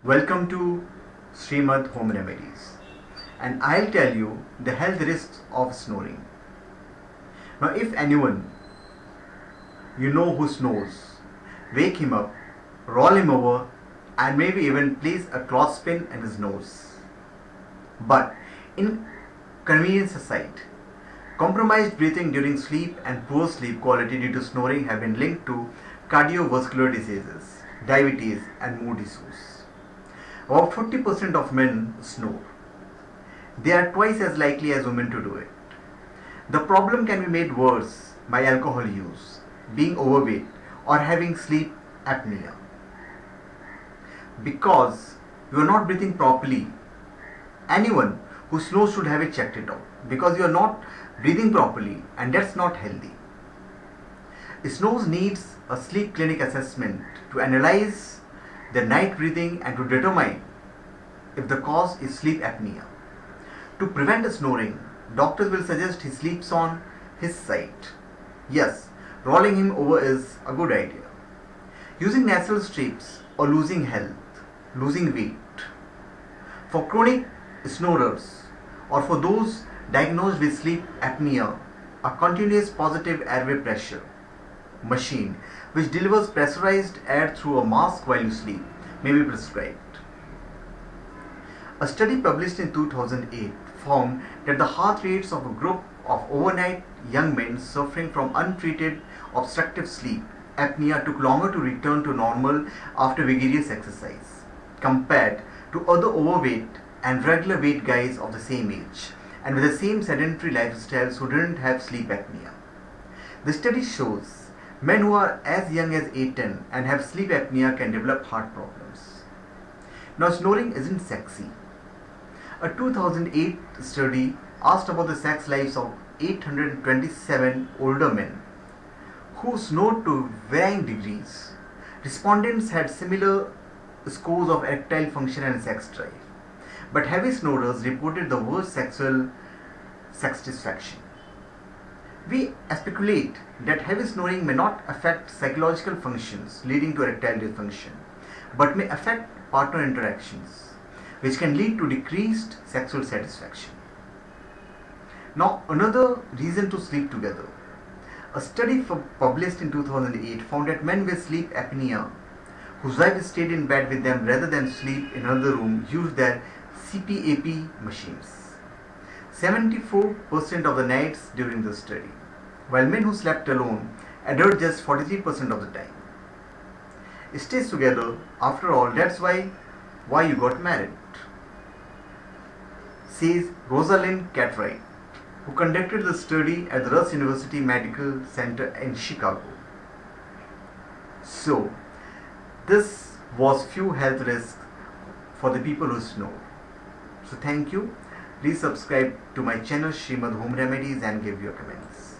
Welcome to Shrimad Home Remedies, and I'll tell you the health risks of snoring. Now, if anyone you know who snores, wake him up, roll him over, and maybe even place a clothespin in his nose. But inconvenience aside, compromised breathing during sleep and poor sleep quality due to snoring have been linked to cardiovascular diseases, diabetes, and mood issues. About 40% of men snore. They are twice as likely as women to do it. The problem can be made worse by alcohol use, being overweight, or having sleep apnea. Because you are not breathing properly, anyone who snores should have it checked it out, because you are not breathing properly and that's not healthy. Snores needs a sleep clinic assessment to analyze the night breathing and to determine if the cause is sleep apnea. To prevent snoring, doctors will suggest he sleeps on his side. Yes, rolling him over is a good idea. Using nasal strips or losing health, losing weight. For chronic snorers or for those diagnosed with sleep apnea, a continuous positive airway pressure machine which delivers pressurized air through a mask while you sleep may be prescribed. A study published in 2008 found that the heart rates of a group of overnight young men suffering from untreated obstructive sleep apnea took longer to return to normal after vigorous exercise compared to other overweight and regular weight guys of the same age and with the same sedentary lifestyles who didn't have sleep apnea. The study shows men who are as young as 8-10 and have sleep apnea can develop heart problems. Now, snoring isn't sexy. A 2008 study asked about the sex lives of 827 older men who snored to varying degrees. Respondents had similar scores of erectile function and sex drive, but heavy snorers reported the worst sexual satisfaction. We speculate that heavy snoring may not affect psychological functions leading to erectile dysfunction, but may affect partner interactions, which can lead to decreased sexual satisfaction. Now, another reason to sleep together. A study published in 2008 found that men with sleep apnea whose wife stayed in bed with them rather than sleep in another room used their CPAP machines 74% of the nights during the study, while men who slept alone adhered just 43% of the time. Stays together, after all, that's why you got married, says Rosalind Cartwright, who conducted the study at the Rush University Medical Center in Chicago. So, this was few health risks for the people who snore. So thank you. Please subscribe to my channel Shrimad Home Remedies and give your comments.